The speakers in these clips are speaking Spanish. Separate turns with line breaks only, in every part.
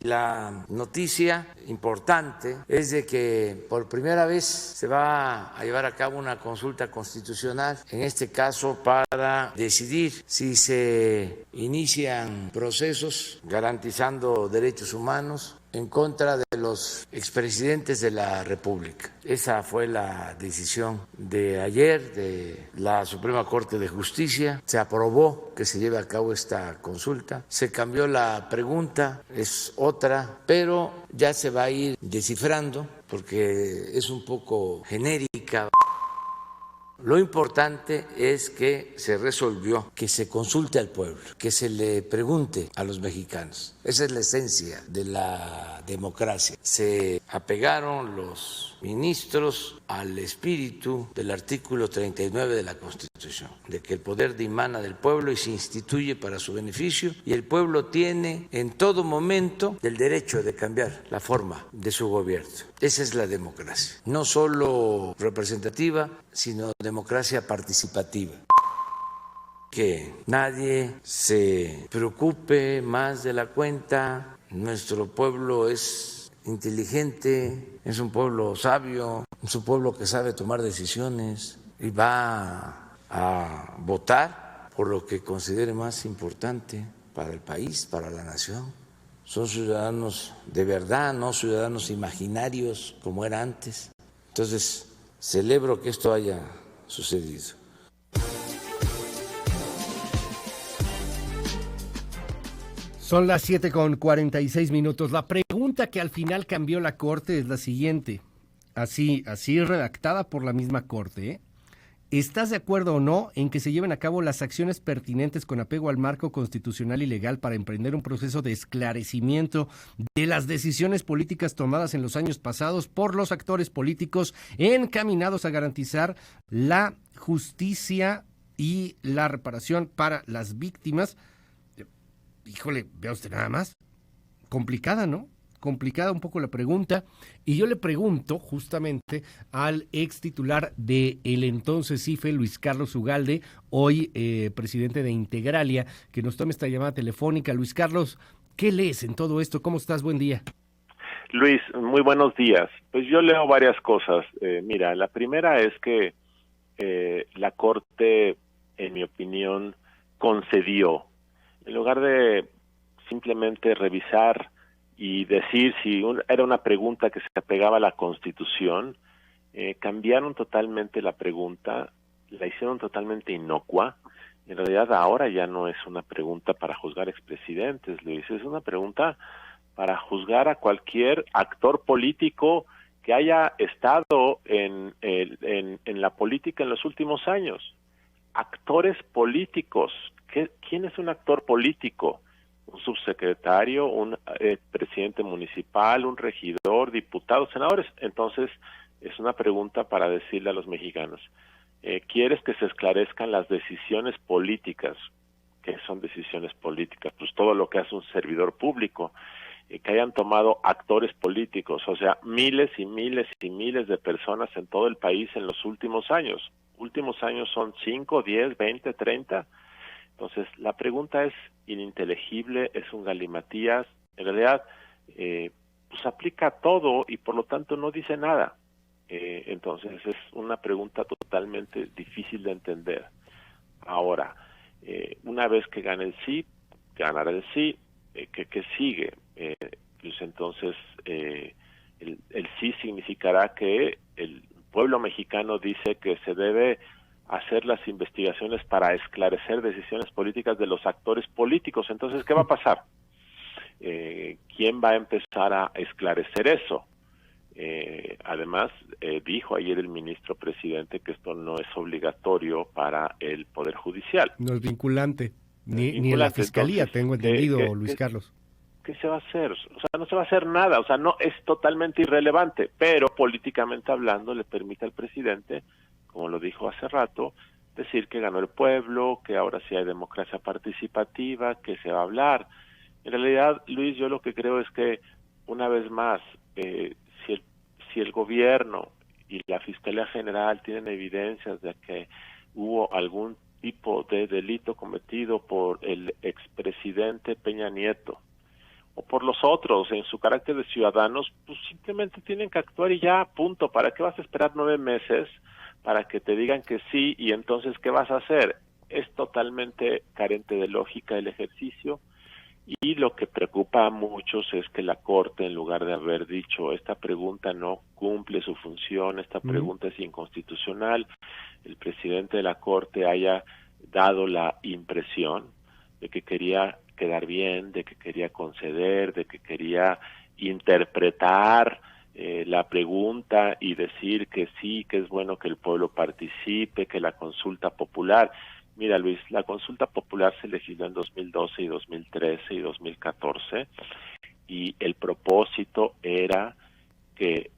La noticia importante es de que por primera vez se va a llevar a cabo una consulta constitucional, en este caso para decidir si se inician procesos garantizando derechos humanos en contra de los expresidentes de la República. Esa fue la decisión de ayer de la Suprema Corte de Justicia. Se aprobó que se lleve a cabo esta consulta. Se cambió la pregunta, es otra, pero ya se va a ir descifrando porque es un poco genérica. Lo importante es que se resolvió que se consulte al pueblo, que se le pregunte a los mexicanos. Esa es la esencia de la democracia. Se apegaron los ministros al espíritu del artículo 39 de la Constitución, de que el poder dimana del pueblo y se instituye para su beneficio, y el pueblo tiene en todo momento el derecho de cambiar la forma de su gobierno. Esa es la democracia, no solo representativa, sino democracia participativa. Que nadie se preocupe más de la cuenta. Nuestro pueblo es inteligente, es un pueblo sabio, es un pueblo que sabe tomar decisiones y va a votar por lo que considere más importante para el país, para la nación. Son ciudadanos de verdad, no ciudadanos imaginarios como era antes. Entonces, celebro que esto haya sucedido.
Son las 7:46. La pregunta que al final cambió la Corte es la siguiente, así redactada por la misma Corte, ¿eh? ¿Estás de acuerdo o no en que se lleven a cabo las acciones pertinentes con apego al marco constitucional y legal para emprender un proceso de esclarecimiento de las decisiones políticas tomadas en los años pasados por los actores políticos encaminados a garantizar la justicia y la reparación para las víctimas? Híjole, vea usted nada más. Complicada, ¿no? Complicada un poco la pregunta. Y yo le pregunto justamente al ex titular de el entonces CIFE, Luis Carlos Ugalde, hoy presidente de Integralia, que nos tome esta llamada telefónica. Luis Carlos, ¿qué lees en todo esto? ¿Cómo estás? Buen día.
Luis, muy buenos días. Pues yo leo varias cosas. Mira, la primera es que la Corte, en mi opinión, concedió. En lugar de simplemente revisar y decir si era una pregunta que se apegaba a la Constitución, cambiaron totalmente la pregunta, la hicieron totalmente inocua. En realidad ahora ya no es una pregunta para juzgar expresidentes, Luis, es una pregunta para juzgar a cualquier actor político que haya estado en la política en los últimos años. Actores políticos. ¿Quién es un actor político? Un subsecretario, un presidente municipal, un regidor, diputados, senadores. Entonces, es una pregunta para decirle a los mexicanos, ¿quieres que se esclarezcan las decisiones políticas? ¿Qué son decisiones políticas? Pues todo lo que hace un servidor público, que hayan tomado actores políticos, o sea, miles y miles y miles de personas en todo el país en los últimos años. Últimos años son 5, 10, 20, 30. Entonces, la pregunta es ininteligible, es un galimatías, en realidad, pues aplica todo y por lo tanto no dice nada. Entonces, es una pregunta totalmente difícil de entender. Ahora, una vez que gane el sí, ganará el sí, ¿qué sigue? Pues entonces, el sí significará que el pueblo mexicano dice que se debe hacer las investigaciones para esclarecer decisiones políticas de los actores políticos. Entonces, ¿qué va a pasar? ¿Quién va a empezar a esclarecer eso? Además, dijo ayer el ministro presidente que esto no es obligatorio para el Poder Judicial.
No es vinculante, ni en la Fiscalía, entonces, tengo entendido, Luis Carlos.
¿Qué se va a hacer? O sea, no se va a hacer nada, o sea, no es totalmente irrelevante, pero políticamente hablando le permite al presidente, como lo dijo hace rato, decir que ganó el pueblo, que ahora sí hay democracia participativa, que se va a hablar. En realidad, Luis, yo lo que creo es que, una vez más, si el gobierno y la Fiscalía General tienen evidencias de que hubo algún tipo de delito cometido por el expresidente Peña Nieto, o por los otros en su carácter de ciudadanos, pues simplemente tienen que actuar y ya, punto. ¿Para qué vas a esperar 9 meses para que te digan que sí y entonces qué vas a hacer? Es totalmente carente de lógica el ejercicio. Y lo que preocupa a muchos es que la Corte, en lugar de haber dicho esta pregunta no cumple su función, esta pregunta es inconstitucional, el presidente de la Corte haya dado la impresión de que quería quedar bien, de que quería conceder, de que quería interpretar la pregunta y decir que sí, que es bueno que el pueblo participe, que la consulta popular. Mira, Luis, la consulta popular se legisló en 2012 y 2013 y 2014 y el propósito era que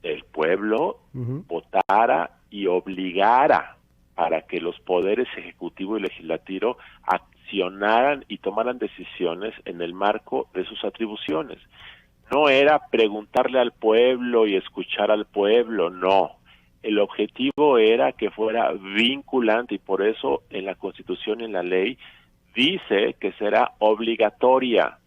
el pueblo votara y obligara para que los poderes ejecutivo y legislativo accionaran y tomaran decisiones en el marco de sus atribuciones. No era preguntarle al pueblo y escuchar al pueblo, no. El objetivo era que fuera vinculante y por eso en la Constitución y en la ley dice que será obligatoria.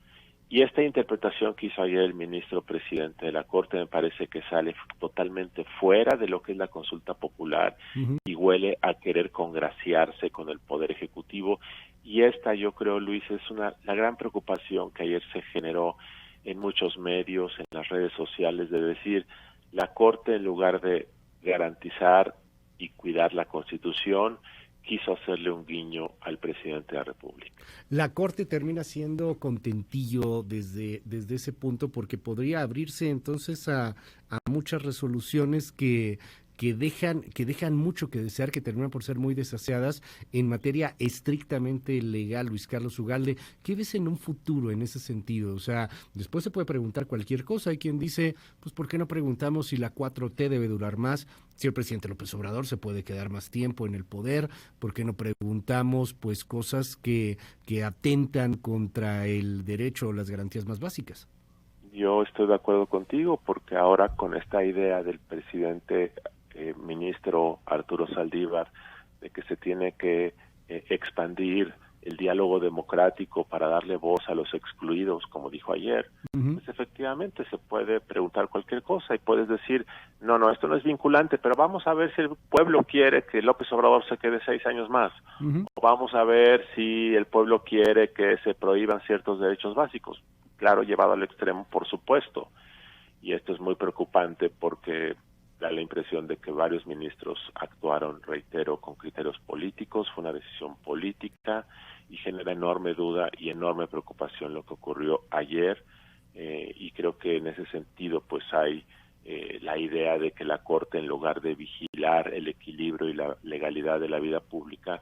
Y esta interpretación que hizo ayer el ministro presidente de la Corte me parece que sale totalmente fuera de lo que es la consulta popular y huele a querer congraciarse con el Poder Ejecutivo. Y esta, yo creo, Luis, es la gran preocupación que ayer se generó en muchos medios, en las redes sociales, de decir, la Corte en lugar de garantizar y cuidar la Constitución, quiso hacerle un guiño al presidente de la República.
La Corte termina siendo contentillo desde ese punto porque podría abrirse entonces a muchas resoluciones que dejan mucho que desear, que terminan por ser muy desaseadas en materia estrictamente legal. Luis Carlos Ugalde, ¿qué ves en un futuro en ese sentido? O sea, después se puede preguntar cualquier cosa. Hay quien dice, pues ¿por qué no preguntamos si la 4T debe durar más? Si el presidente López Obrador se puede quedar más tiempo en el poder, ¿por qué no preguntamos pues cosas que atentan contra el derecho o las garantías más básicas?
Yo estoy de acuerdo contigo porque ahora con esta idea del presidente ministro Arturo Saldívar de que se tiene que expandir el diálogo democrático para darle voz a los excluidos, como dijo ayer, pues efectivamente se puede preguntar cualquier cosa y puedes decir, no, esto no es vinculante, pero vamos a ver si el pueblo quiere que López Obrador se quede 6 años más, o vamos a ver si el pueblo quiere que se prohíban ciertos derechos básicos, claro, llevado al extremo, por supuesto, y esto es muy preocupante porque da la impresión de que varios ministros actuaron, reitero, con criterios políticos, fue una decisión política y genera enorme duda y enorme preocupación lo que ocurrió ayer y creo que en ese sentido pues hay la idea de que la Corte en lugar de vigilar el equilibrio y la legalidad de la vida pública.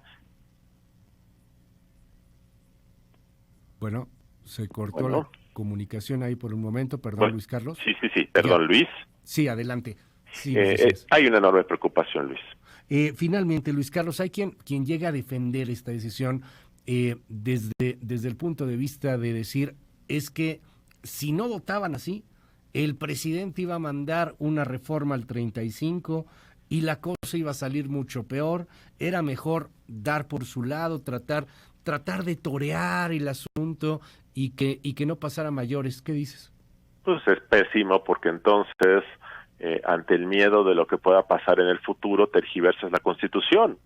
Bueno, se cortó la comunicación ahí por un momento, perdón Luis Carlos.
Sí, perdón Luis.
Sí, adelante. Sí,
hay una enorme preocupación, Luis.
Finalmente, Luis Carlos, hay quien llega a defender esta decisión desde el punto de vista de decir, es que si no votaban así, el presidente iba a mandar una reforma al 35 y la cosa iba a salir mucho peor, era mejor dar por su lado, tratar de torear el asunto y que no pasara a mayores. ¿Qué dices?
Pues es pésimo porque entonces ante el miedo de lo que pueda pasar en el futuro, tergiversas la Constitución.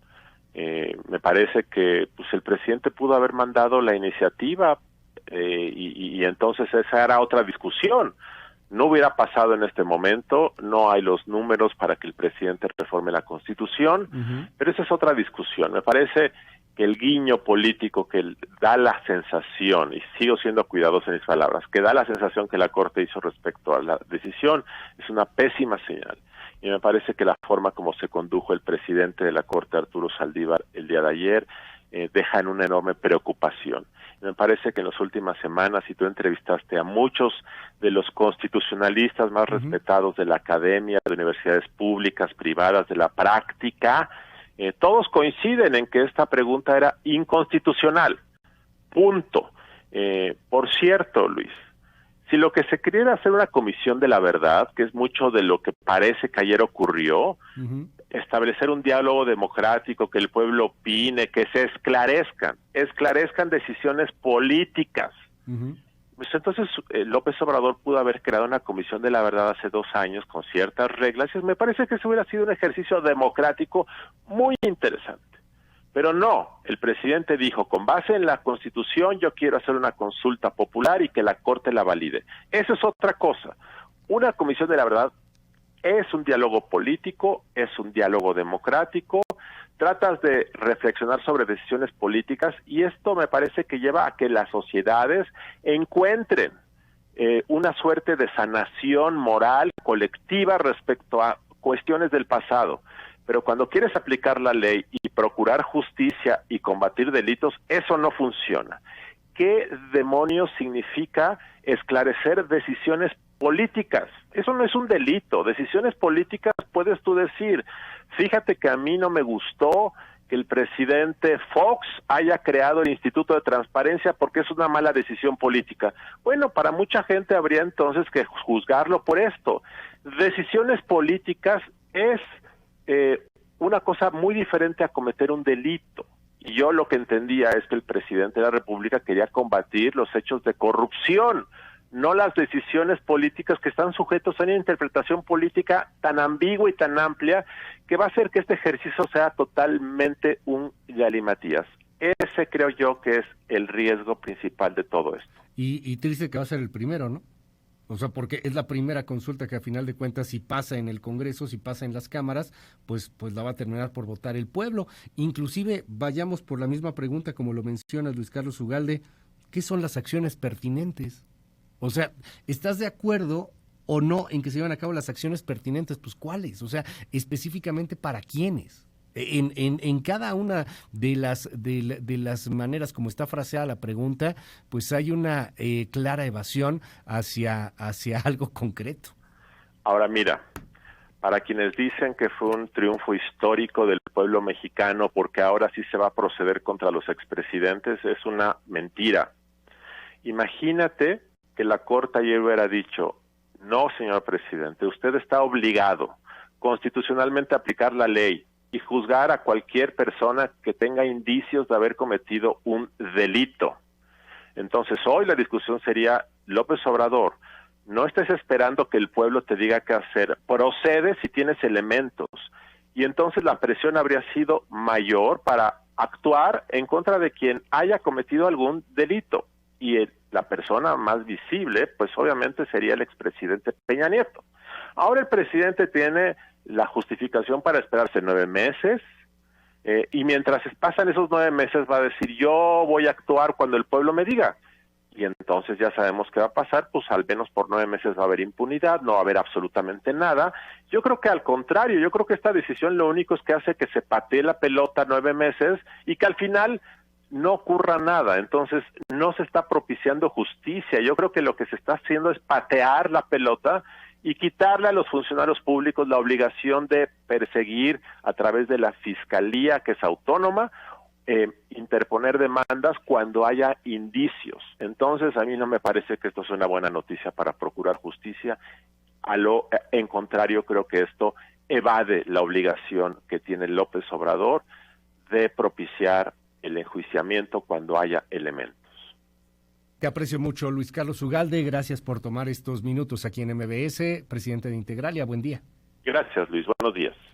Me parece que pues el presidente pudo haber mandado la iniciativa y entonces esa era otra discusión. No hubiera pasado en este momento, no hay los números para que el presidente reforme la Constitución, pero esa es otra discusión. Me parece que el guiño político que da la sensación, y sigo siendo cuidadoso en mis palabras, que da la sensación que la Corte hizo respecto a la decisión, es una pésima señal. Y me parece que la forma como se condujo el presidente de la Corte, Arturo Saldívar, el día de ayer, deja en una enorme preocupación. Y me parece que en las últimas semanas, si tú entrevistaste a muchos de los constitucionalistas más respetados de la academia, de universidades públicas, privadas, de la práctica, todos coinciden en que esta pregunta era inconstitucional. Punto. Por cierto, Luis, si lo que se quería era hacer una comisión de la verdad, que es mucho de lo que parece que ayer ocurrió, establecer un diálogo democrático, que el pueblo opine, que se esclarezcan decisiones políticas. Pues entonces López Obrador pudo haber creado una comisión de la verdad hace 2 años con ciertas reglas, y me parece que eso hubiera sido un ejercicio democrático muy interesante. Pero no, el presidente dijo, con base en la Constitución yo quiero hacer una consulta popular y que la Corte la valide. Eso es otra cosa. Una comisión de la verdad es un diálogo político, es un diálogo democrático, tratas de reflexionar sobre decisiones políticas, y esto me parece que lleva a que las sociedades encuentren una suerte de sanación moral colectiva respecto a cuestiones del pasado. Pero cuando quieres aplicar la ley y procurar justicia y combatir delitos, eso no funciona. ¿Qué demonios significa esclarecer decisiones políticas? Eso no es un delito. Decisiones políticas puedes tú decir, fíjate que a mí no me gustó que el presidente Fox haya creado el Instituto de Transparencia porque es una mala decisión política. Bueno, para mucha gente habría entonces que juzgarlo por esto. Decisiones políticas es una cosa muy diferente a cometer un delito. Y yo lo que entendía es que el presidente de la República quería combatir los hechos de corrupción, no las decisiones políticas que están sujetos a una interpretación política tan ambigua y tan amplia que va a hacer que este ejercicio sea totalmente un galimatías. Ese creo yo que es el riesgo principal de todo esto.
Y triste que va a ser el primero, ¿no? O sea, porque es la primera consulta que a final de cuentas, si pasa en el Congreso, si pasa en las cámaras, pues la va a terminar por votar el pueblo. Inclusive, vayamos por la misma pregunta, como lo menciona Luis Carlos Ugalde, ¿qué son las acciones pertinentes? O sea, ¿estás de acuerdo o no en que se lleven a cabo las acciones pertinentes? Pues, ¿cuáles? O sea, específicamente, ¿para quiénes? En cada una de las maneras como está fraseada la pregunta, pues hay una clara evasión hacia algo concreto.
Ahora mira, para quienes dicen que fue un triunfo histórico del pueblo mexicano porque ahora sí se va a proceder contra los expresidentes, es una mentira. Imagínate que la Corte ayer hubiera dicho, no, señor presidente, usted está obligado constitucionalmente a aplicar la ley y juzgar a cualquier persona que tenga indicios de haber cometido un delito. Entonces hoy la discusión sería, López Obrador, no estés esperando que el pueblo te diga qué hacer, procede si tienes elementos, y entonces la presión habría sido mayor para actuar en contra de quien haya cometido algún delito, y la persona más visible, pues obviamente sería el expresidente Peña Nieto. Ahora el presidente tiene la justificación para esperarse 9 meses, y mientras pasan esos 9 meses va a decir, yo voy a actuar cuando el pueblo me diga. Y entonces ya sabemos qué va a pasar, pues al menos por 9 meses va a haber impunidad, no va a haber absolutamente nada. Yo creo que al contrario, yo creo que esta decisión lo único es que hace que se patee la pelota 9 meses y que al final no ocurra nada. Entonces no se está propiciando justicia. Yo creo que lo que se está haciendo es patear la pelota y quitarle a los funcionarios públicos la obligación de perseguir a través de la fiscalía, que es autónoma, interponer demandas cuando haya indicios. Entonces a mí no me parece que esto sea una buena noticia para procurar justicia. En contrario, creo que esto evade la obligación que tiene López Obrador de propiciar el enjuiciamiento cuando haya elementos.
Te aprecio mucho, Luis Carlos Ugalde. Gracias por tomar estos minutos aquí en MBS, presidente de Integralia. Buen día.
Gracias, Luis. Buenos días.